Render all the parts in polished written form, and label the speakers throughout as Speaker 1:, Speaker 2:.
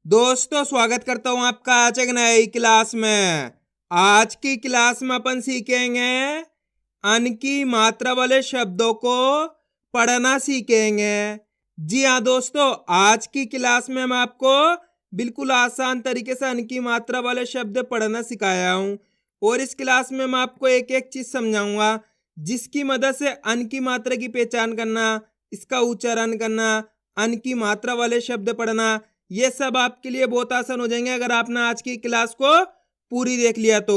Speaker 1: दोस्तों स्वागत करता हूं आपका आज एक नई क्लास में। आज की क्लास में अपन सीखेंगे अन की मात्रा वाले शब्दों को पढ़ना सीखेंगे। जी हाँ दोस्तों, आज की क्लास में मैं आपको बिल्कुल आसान तरीके से अन की मात्रा वाले शब्द पढ़ना सिखाया हूं और इस क्लास में मैं आपको एक एक चीज समझाऊंगा जिसकी मदद से अन की मात्रा की पहचान करना, इसका उच्चारण करना, अन की मात्रा वाले शब्द पढ़ना, ये सब आपके लिए बहुत आसान हो जाएंगे अगर आपने आज की क्लास को पूरी देख लिया तो।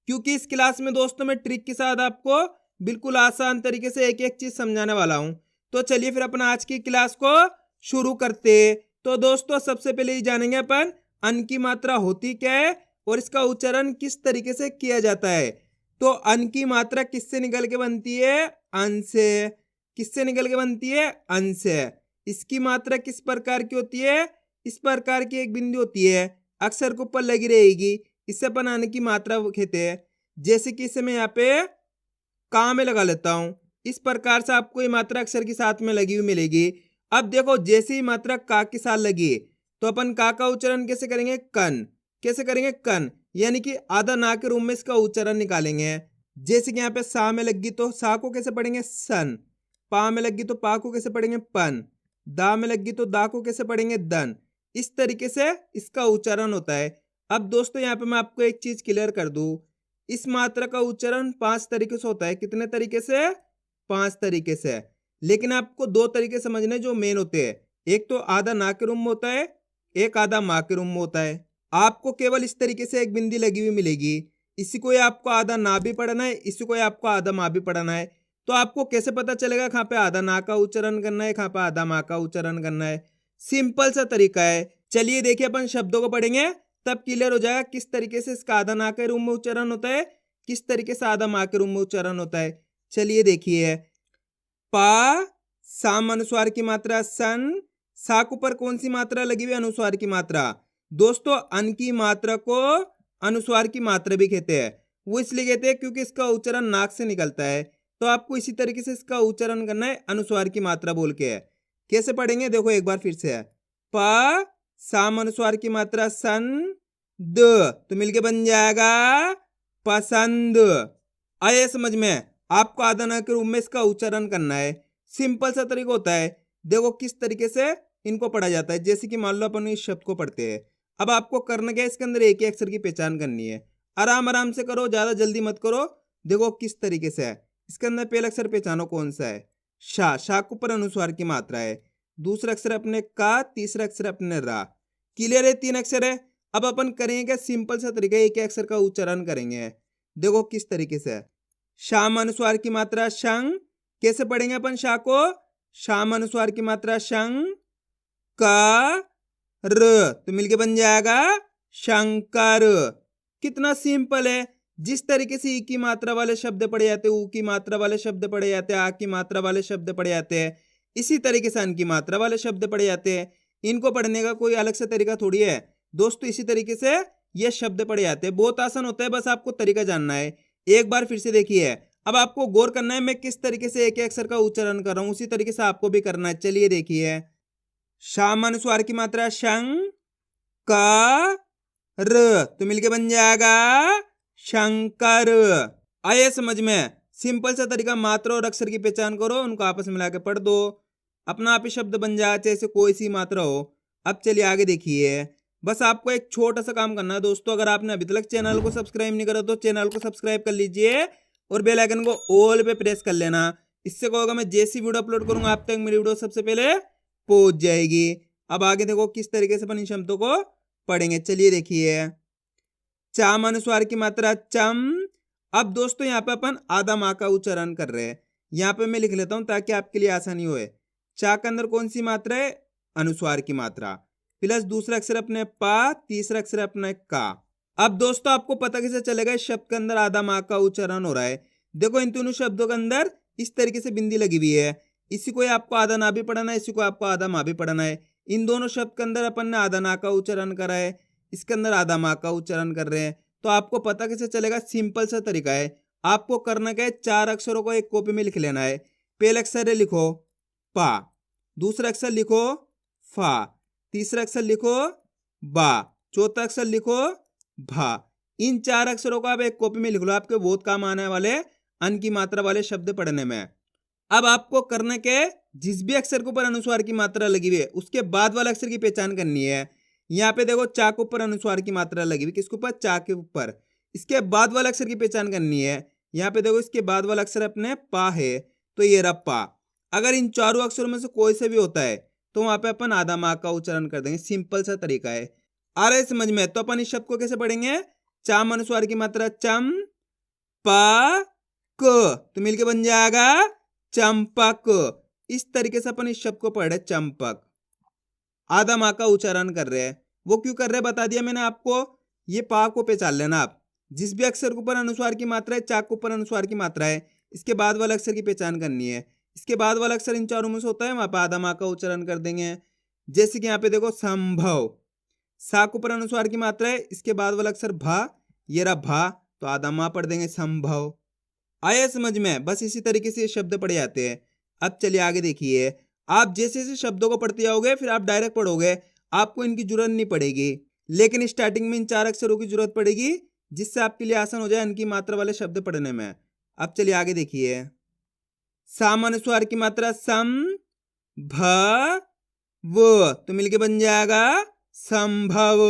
Speaker 1: क्योंकि इस क्लास में दोस्तों मैं ट्रिक के साथ आपको बिल्कुल आसान तरीके से एक एक चीज समझाने वाला हूं। तो चलिए फिर अपन आज की क्लास को शुरू करते। तो दोस्तों सबसे पहले ये जानेंगे अपन अन की मात्रा होती क्या है और इसका उच्चारण किस तरीके से किया जाता है। तो अन की मात्रा किससे निकल के बनती है? अन से। किससे निकल के बनती है? अन से। इसकी मात्रा किस प्रकार की होती है? इस प्रकार की एक बिंदु होती है, अक्षर के ऊपर लगी रहेगी, इससे अपन अन की मात्रा कहते हैं। जैसे कि इसे मैं यहाँ पे का में लगा लेता हूं, इस प्रकार से आपको ये मात्रा अक्षर के साथ में लगी हुई मिलेगी। अब देखो जैसे ही मात्रा का के साथ लगी तो अपन का उच्चारण कैसे करेंगे? कन। कैसे करेंगे? कन, यानी कि आधा ना के रूप में इसका उच्चारण निकालेंगे। जैसे कि यहाँ पे सा में लगी तो सा को कैसे पढ़ेंगे? सन। पा में लगी तो पा को कैसे पढ़ेंगे? पन। दा में लगी तो दा को कैसे पढ़ेंगे? दन। इस तरीके से इसका उच्चारण होता है। अब दोस्तों यहाँ पे मैं आपको एक चीज क्लियर कर दूं, इस मात्रा का उच्चारण 5 तरीके से होता है। कितने तरीके से? 5 तरीके से। लेकिन आपको 2 तरीके समझने जो मेन होते हैं, एक तो आधा ना के रूप में होता है, एक आधा माँ के रूप में होता है। आपको केवल इस तरीके से एक बिंदी लगी हुई मिलेगी, इसी को आपको आधा ना भी पढ़ना है, इसी को आपको आधा माँ भी पढ़ना है। तो आपको कैसे पता चलेगा कहाँ पे आधा ना का उच्चारण करना है, कहाँ पे आधा माँ का उच्चारण करना है? सिंपल सा तरीका है। चलिए देखिए अपन शब्दों को पढ़ेंगे तब क्लियर हो जाएगा किस तरीके से इसका आधा ना के रूप में उच्चारण होता है, किस तरीके से आधा माँ के रूप में उच्चारण होता है। चलिए देखिए, पा साम अनुस्वार की मात्रा सन, सा के ऊपर कौन सी मात्रा लगी हुई? अनुस्वार की मात्रा। दोस्तों अन की मात्रा को अनुस्वार की मात्रा भी कहते हैं। वो इसलिए कहते हैं क्योंकि इसका उच्चारण नाक से निकलता है। तो आपको इसी तरीके से इसका उच्चारण करना है अनुस्वार की मात्रा बोल के। कैसे पढ़ेंगे देखो एक बार फिर से है, प साम अनुस्वार की मात्रा सन, द तो मिलके बन जाएगा पसंद। आए समझ में? आपको आधा ना के रूप में इसका उच्चारण करना है। सिंपल सा तरीका होता है। देखो किस तरीके से इनको पढ़ा जाता है। जैसे कि मान लो अपन इस शब्द को पढ़ते हैं, अब आपको करना क्या है, इसके अंदर एक ही अक्षर की पहचान करनी है। आराम आराम से करो, ज्यादा जल्दी मत करो। देखो किस तरीके से है, इसके अंदर पहला अक्षर पहचानो कौन सा है? शा। शा के ऊपर अनुस्वार की मात्रा है। दूसरा अक्षर अपने का, तीसरा अक्षर अपने रा। क्लियर है? 3 अक्षर है। अब अपन करेंगे क्या? सिंपल सा तरीका, एक ही अक्षर का उच्चारण करेंगे। देखो किस तरीके से है, शाम अनुस्वार की मात्रा शंग। कैसे पढ़ेंगे अपन शा को? शाम अनुस्वार की मात्रा शंग, का र तो मिलके बन जाएगा शंकर। कितना सिंपल है। जिस तरीके से ई की मात्रा वाले शब्द पढ़े जाते हैं, ऊ की मात्रा वाले शब्द पढ़े जाते हैं, आ की मात्रा वाले शब्द पढ़े जाते हैं, इसी तरीके से अन की मात्रा वाले शब्द पढ़े जाते हैं। इनको पढ़ने का कोई अलग से तरीका थोड़ी है दोस्तों, इसी तरीके से ये शब्द पढ़े जाते हैं। बहुत आसान होता है, बस आपको तरीका जानना है। एक बार फिर से देखिए, अब आपको गौर करना है मैं किस तरीके से एक अक्षर का उच्चारण कर रहा हूं, उसी तरीके से आपको भी करना है। चलिए देखिए, शाम अनुस्वार की मात्रा शंग, का र तो मिलके बन जाएगा शंकर। आए समझ में? सिंपल सा तरीका, मात्रा और अक्षर की पहचान करो, उनको आपस में मिलाकर पढ़ दो, अपना आप ही शब्द बन जाए, चाहे कोई सी मात्रा हो। अब चलिए आगे देखिए, बस आपको एक छोटा सा काम करना है दोस्तों। अगर आपने अभी तक चैनल को सब्सक्राइब नहीं करा तो चैनल को सब्सक्राइब कर लीजिए और बेल आइकन को ऑल पे प्रेस कर लेना। इससे क्या होगा, मैं जैसी वीडियो अपलोड करूंगा आप तक मेरी वीडियो सबसे पहले पहुंच जाएगी। अब आगे देखो किस तरीके से अपन इन शब्दों को पढ़ेंगे। चलिए देखिए, चाम अनुस्वार की मात्रा चम। अब दोस्तों यहाँ पे अपन आधा माँ का उच्चारण कर रहे हैं। यहाँ पे मैं लिख लेता हूं ताकि आपके लिए आसानी होए। चा के अंदर कौन सी मात्रा है? अनुस्वार की मात्रा, प्लस दूसरा अक्षर अपने पा, तीसरा अक्षर अपने का। अब दोस्तों आपको पता कैसे चलेगा इस शब्द के अंदर आधा माँ का उच्चारण हो रहा है? देखो इन तीनों शब्दों के अंदर इस तरीके से बिंदी लगी हुई है। इसी को आपको आधा ना भी पढ़ना है, इसी को आपको आधा माँ भी पढ़ना है। इन दोनों शब्द के अंदर अपन ने आधा ना का उच्चारण करा है, इसके अंदर आधा माँ का उच्चारण कर रहे हैं। तो आपको पता कैसे चलेगा? सिंपल सा तरीका है। आपको करना क्या है, 4 अक्षरों को एक कॉपी में लिख लेना है। पहला अक्षर लिखो पा, दूसरा अक्षर लिखो फा, तीसरा अक्षर लिखो बा। चौथा अक्षर लिखो भा। इन 4 अक्षरों को आप एक कॉपी में लिख लो, आपके बहुत काम आने वाले अन की मात्रा वाले शब्द पढ़ने में। अब आपको करने के जिस भी अक्षर के ऊपर अनुस्वार की मात्रा लगी हुई है उसके बाद वाले अक्षर की पहचान करनी है। यहाँ पे देखो चा के ऊपर अनुस्वार की मात्रा लगी हुई, किसके ऊपर? चा के ऊपर। इसके बाद वाले अक्षर की पहचान करनी है। यहाँ पे देखो इसके बाद वाला अक्षर अपने पा है, तो ये रहा पा। अगर इन चारों अक्षरों में से कोई से भी होता है तो वहां पे अपन आधा माँ का उच्चारण कर देंगे। सिंपल सा तरीका है, आ रहा है समझ में? तो अपन इस शब्द को कैसे पढ़ेंगे? चाम अनुस्वार की मात्रा चम पा क, तो मिलके बन जाएगा चंपक। इस तरीके से अपन इस शब्द को पढ़ रहे चंपक। आधा माँ का उच्चारण कर रहे हैं। वो क्यों कर रहे हैं बता दिया मैंने आपको। ये पा को पहचान लेना आप। जिस भी अक्षर के ऊपर अनुस्वार की मात्रा है, चा के ऊपर अनुस्वार की मात्रा है, इसके बाद वाले अक्षर की पहचान करनी है। इसके बाद वाला अक्षर इन चारों में से होता है, वहां पर आधा माँ का उच्चारण कर देंगे। जैसे कि यहाँ पे देखो संभव, सा के ऊपर अनुस्वार की मात्रा है, इसके बाद वाला अक्षर भा, ये रहा भा, तो आधा माँ पढ़ देंगे संभव। आया समझ में? बस इसी तरीके से ये शब्द पढ़े जाते हैं। अब चलिए आगे देखिए। आप जैसे जैसे शब्दों को पढ़ते जाओगे फिर आप डायरेक्ट पढ़ोगे, आपको इनकी जरूरत नहीं पड़ेगी। लेकिन स्टार्टिंग में इन 4 अक्षरों की जरूरत पड़ेगी, जिससे आपके लिए आसान हो जाए इनकी मात्रा वाले शब्द पढ़ने में। अब चलिए आगे देखिए। साम अनुस्वार की मात्रा सम भ वो, तो मिलके बन जाएगा संभव।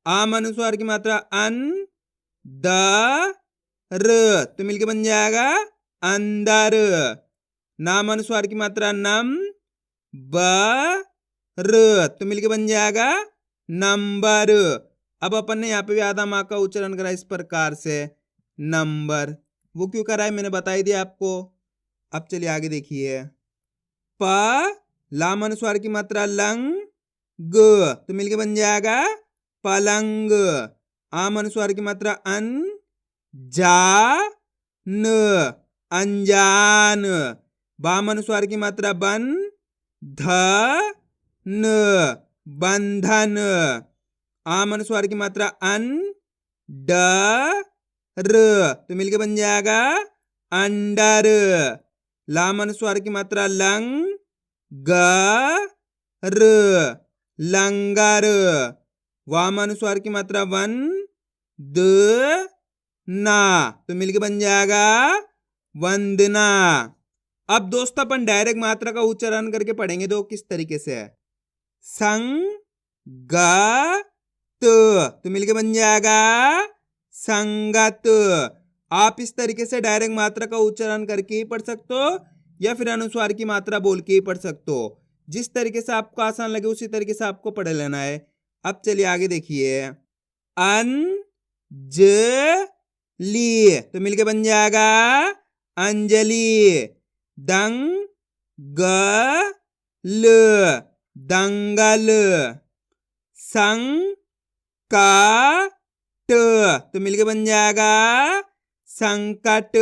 Speaker 1: आम अनुस्वार की मात्रा अन द र, तो मिलके बन जाएगा अंदर। नाम अनुस्वार की मात्रा नम ब र, तो मिलके बन जाएगा नंबर। अब अपन ने यहाँ पे भी आधा माँ का उच्चारण करा इस प्रकार से नंबर। वो क्यों करा है मैंने बता ही दिया आपको। अब चलिए आगे देखिए। प लाम अनुस्वार की मात्रा लंग ग, तो मिलके बन जाएगा पलंग। आम अनुस्वार की मात्रा अन जा न, अनजान। बाम अनुस्वार की मात्रा बन ध न, बंधन। आम अनुस्वार की मात्रा अन ड र, तो मिलके बन जाएगा अंडर। लाम अनुस्वार की मात्रा लंग ग र, लंगर। वाम अनुस्वार की मात्रा वन द ना, तो मिलके बन जाएगा वंदना। अब दोस्तों अपन डायरेक्ट मात्रा का उच्चारण करके पढ़ेंगे, दो किस तरीके से है। संगत, तो मिलके बन जाएगा संगत। आप इस तरीके से डायरेक्ट मात्रा का उच्चारण करके ही पढ़ सकते हो या फिर अनुस्वार की मात्रा बोल के ही पढ़ सकते हो। जिस तरीके से आपको आसान लगे उसी तरीके से आपको पढ़ लेना है। अब चलिए आगे देखिए। अंजलि, तो मिलके बन जाएगा अंजलि। दंगल, दंगल। संकट, तो मिलके बन जाएगा संकट।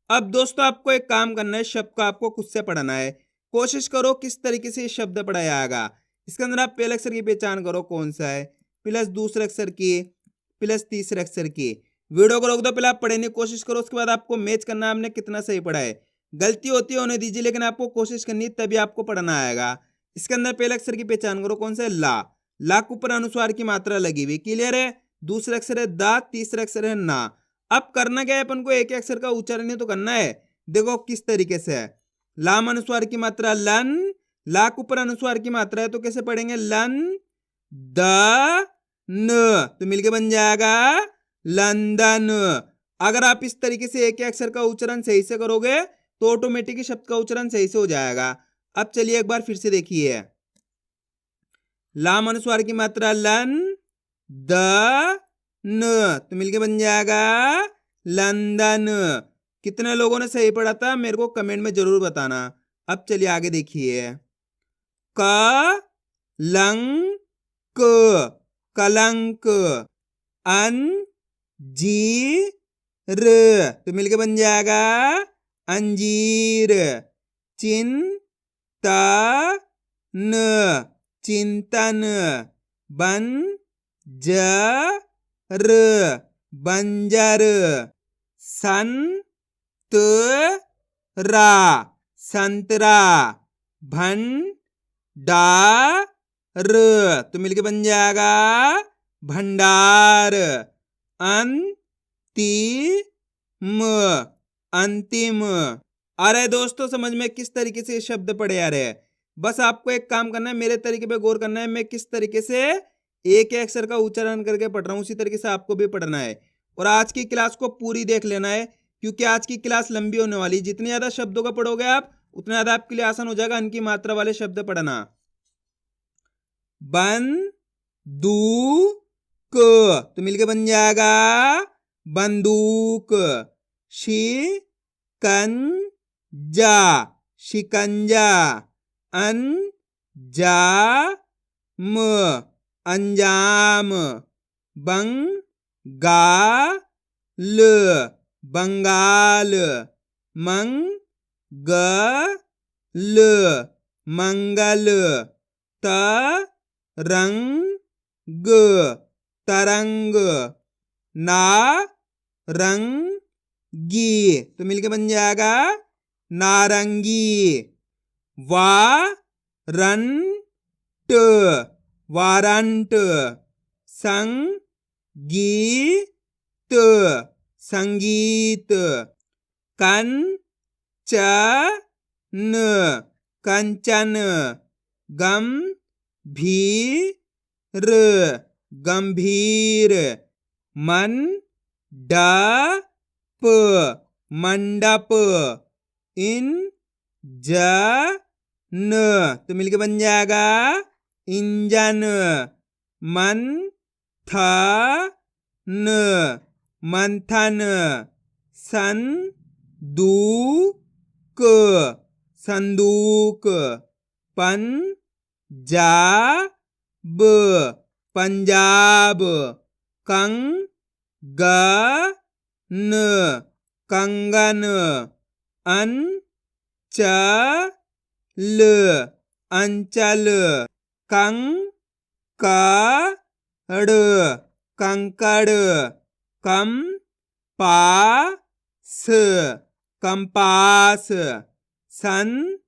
Speaker 1: अब दोस्तों आपको एक काम करना है, शब्द को आपको खुद से पढ़ना है। कोशिश करो किस तरीके से शब्द पढ़ा जाएगा। इसके अंदर आप पहले अक्षर की पहचान करो कौन सा है, प्लस दूसरे अक्षर की, प्लस तीसरे अक्षर की। वीडियो को रोक दो, पहले आप पढ़ने की कोशिश करो, उसके बाद आपको मैच करना आपने कितना सही पढ़ा है। गलती होती है होने दीजिए, लेकिन आपको कोशिश करनी है तभी आपको पढ़ना आएगा। इसके अंदर पहले अक्षर की पहचान करो कौन सा है, ला। ला के ऊपर अनुस्वार की मात्रा लगी हुई, क्लियर है। दूसरा अक्षर है दा, तीसरा अक्षर है ना। अब करना क्या है अपन को, एक अक्षर का उच्चारण तो करना है। देखो किस तरीके से है। लाम अनुस्वार की मात्रा लन, ला के ऊपर अनुस्वार की मात्रा है तो कैसे पढ़ेंगे, लन द न, तो मिलके बन जाएगा लंदन। अगर आप इस तरीके से एक अक्षर का उच्चारण सही से करोगे तो ऑटोमेटिक शब्द का उच्चारण सही से हो जाएगा। अब चलिए एक बार फिर से देखिए। लाम अनुस्वार की मात्रा लन द न, तो मिलके बन जाएगा लंदन। कितने लोगों ने सही पढ़ा था मेरे को कमेंट में जरूर बताना। अब चलिए आगे देखिए। क लंग क, कलंक। अन जी र, तो मिलके बन जाएगा अंजीर। चिंता न, चिंतन। बन ज र, बंजर। सन त रा, संतरा। भन डा र तो मिलके बन जाएगा भंडार। अंतिम, अंतिम। आ रहा है दोस्तों समझ में किस तरीके से ये शब्द पढ़े आ रहे हैं? बस आपको एक काम करना है, मेरे तरीके पे गौर करना है, मैं किस तरीके से एक अक्षर का उच्चारण करके पढ़ रहा हूं उसी तरीके से आपको भी पढ़ना है। और आज की क्लास को पूरी देख लेना है क्योंकि आज की क्लास लंबी होने वाली। जितने ज्यादा शब्दों का पढ़ोगे आप उतना ज्यादा आपके लिए आसान हो जाएगा अन की मात्रा वाले शब्द पढ़ना। बंदूक तो मिलके बन जाएगा बंदूक। शिकंजा, शिकंजा। अंजाम, अंजाम। बंगाल, बंगाल। मंगल, मंगल। तरंग, तरंग। नारंगी तो मिलके बन जाएगा नारंगी। Warrant, warrant. संगीत, संगीत। कंचन, कंचन। गंभीर, गंभीर। मंडप, मंडप। इंजन तो मिलके बन जाएगा इंजन। मंथन, मंथन। संदूक, संदूक। पंजाब, पंजाब। कंगन, कंगन। अंचल, अंचल। कंकड़, कंकड़। Compass, compass. संतूर,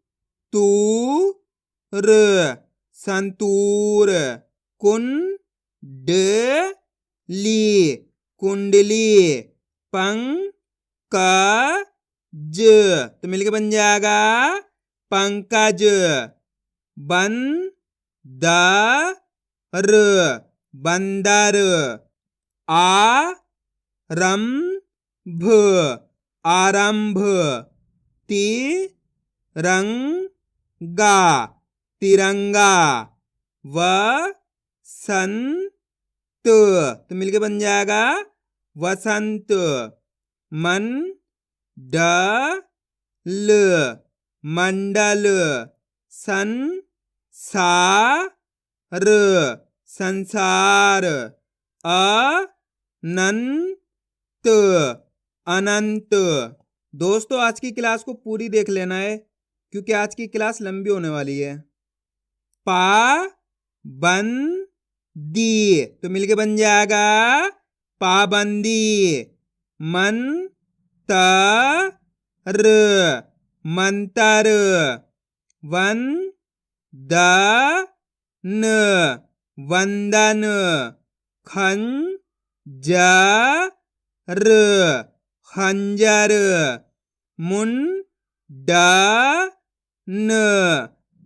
Speaker 1: संतूर। कुंडली, कुंडली। पंकज तो मिलके बन जाएगा पंकज। बंदर, बंदर। आरंभ, आरंभ। तिरंगा, तिरंगा। वसंत तो मिलके बन जाएगा वसंत। मंडल, मंडल। संसार, संसार। अनंत, अनंत। दोस्तों आज की क्लास को पूरी देख लेना है क्योंकि आज की क्लास लंबी होने वाली है। पाबंदी तो मिलके बन जाएगा पाबंदी। मंतर, मंतर। वंदन, वंदन। खंजर, खंजर। मुंडन,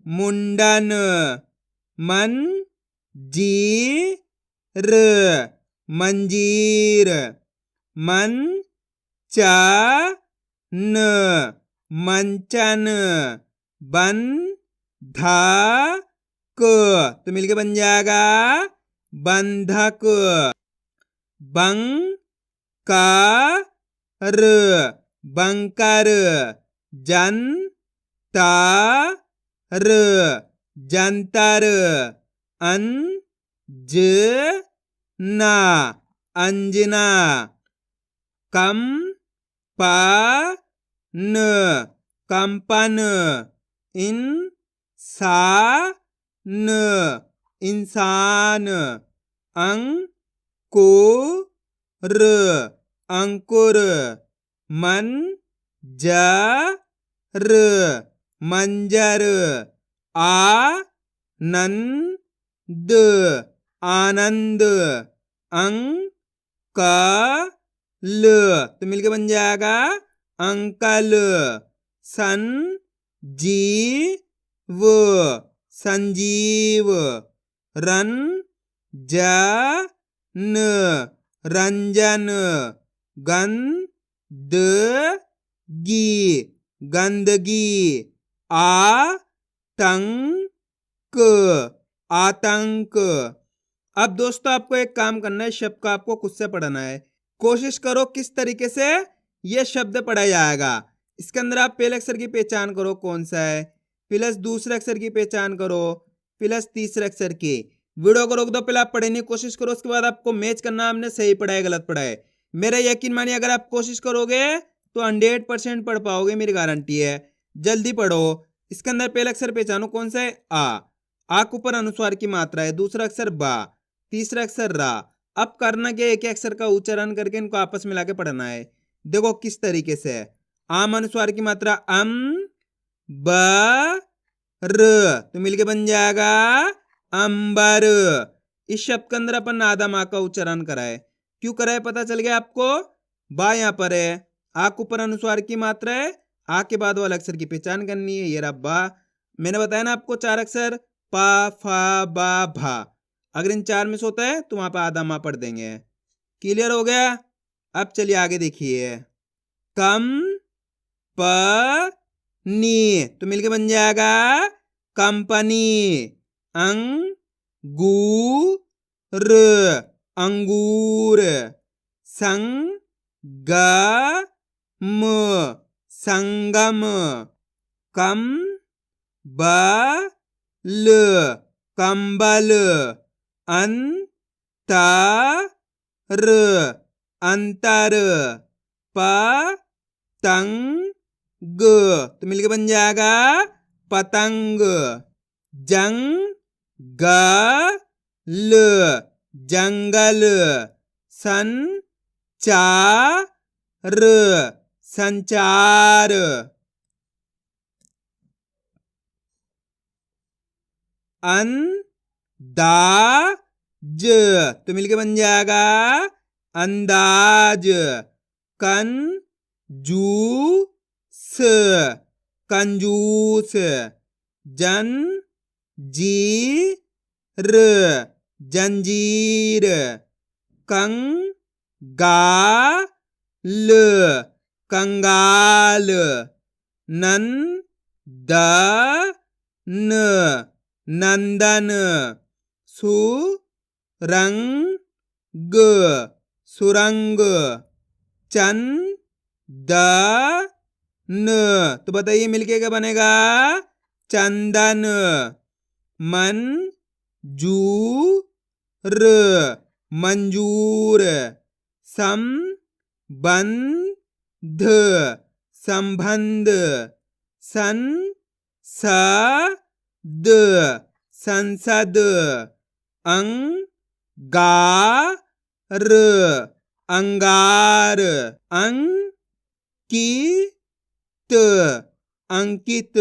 Speaker 1: मुंडन। मंजीर, मंजीर। मंचन, मंचन। बंधक तो मिलके बन जाएगा बंधक। Bunker, bunker. जंतर, जंतर। अंजना, अंजना। कंपन, कंपन। इंसान, इंसान। अंकुर, अंकुर। मंजर, मंजर। आनंद, द आनंद, अंकल तो मिलके बन जाएगा अंकल, संजीव संजीव, रंजन रंजन, गंदगी गंदगी, आतंक आतंक। अब दोस्तों आपको एक काम करना है, शब्द को आपको खुद से पढ़ना है। कोशिश करो किस तरीके से यह शब्द पढ़ा जाएगा। इसके अंदर आप पहले अक्षर की पहचान करो कौन सा है, प्लस दूसरे अक्षर की पहचान करो, प्लस तीसरे अक्षर की। वीडियो को रोक दो, पहले आप पढ़ने की कोशिश करो, उसके बाद आपको मैच करना हमने सही पढ़ा है गलत पढ़ा है। मेरा यकीन मानिए अगर आप कोशिश करोगे तो 100% पढ़ पाओगे, मेरी गारंटी है। जल्दी पढ़ो। इसके अंदर पहला अक्षर पहचानो कौन सा है, आ के ऊपर अनुस्वार की मात्रा है, दूसरा अक्षर बा, तीसरा अक्षर रा। अब करना क्या, एक अक्षर का उच्चारण करके इनको आपस में लाके पढ़ना है। देखो किस तरीके से है, आम अनुस्वार की मात्रा अम ब र तो मिलके बन जाएगा अंबर। इस शब्द के अंदर अपन आधा माँ का उच्चारण करा है, क्यों करा है पता चल गया आपको। बा यहाँ पर है, आ के ऊपर अनुस्वार की मात्रा है, आ के बाद वाला अक्षर की पहचान करनी है, ये रहा बा। मैंने बताया ना आपको चार अक्षर पा फा बा भा, अगर इन चार में से होता है तो वहां पर आधा माँ पढ़ देंगे। क्लियर हो गया। अब चलिए आगे देखिए, कम प नी तो मिलके बन जाएगा कंपनी, अंगूर अंगूर, संगम संगम, कंबल कंबल, अंतर अंतर, पतंग तो मिलके बन जाएगा पतंग, जंगल जंगल, संचार संचार, अंदाज तो मिलके बन जाएगा अंदाज, कंजूस कंजूस, जंजीर जंजीर, कंगाल कंगाल, नंदन नंदन, सुरंग सुरंग, चंदन तो बताइए मिलके क्या बनेगा, चंदन, मंजूर मंजूर, संबंध संबंध, संसद संसद, अंगार अंगार, अंकित अंकित,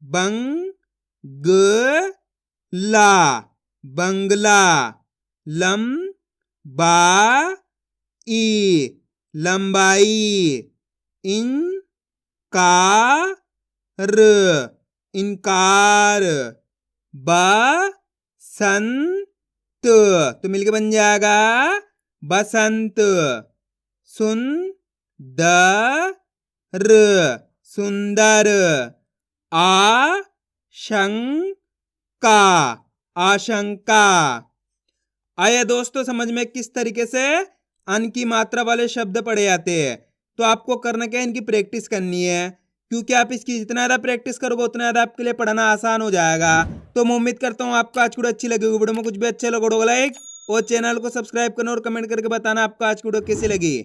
Speaker 1: बंगला बंगला, लंबाई लंबाई, इनकार इनकार, बसंत तो मिलके बन जाएगा बसंत, सुंदर सुंदर, आशंका आशंका। आया दोस्तों समझ में किस तरीके से अन की मात्रा वाले शब्द पढ़े जाते हैं। तो आपको करना क्या है, इनकी प्रैक्टिस करनी है, क्योंकि आप इसकी जितना ज्यादा प्रैक्टिस करोगे उतना ज्यादा आपके लिए पढ़ना आसान हो जाएगा। तो मैं उम्मीद करता हूँ आपको आज की वीडियो अच्छी लगी। वीडियो में कुछ भी अच्छा लगा लाइक और चैनल को सब्सक्राइब करना और कमेंट करके बताना आपको आज की वीडियो कैसी लगी।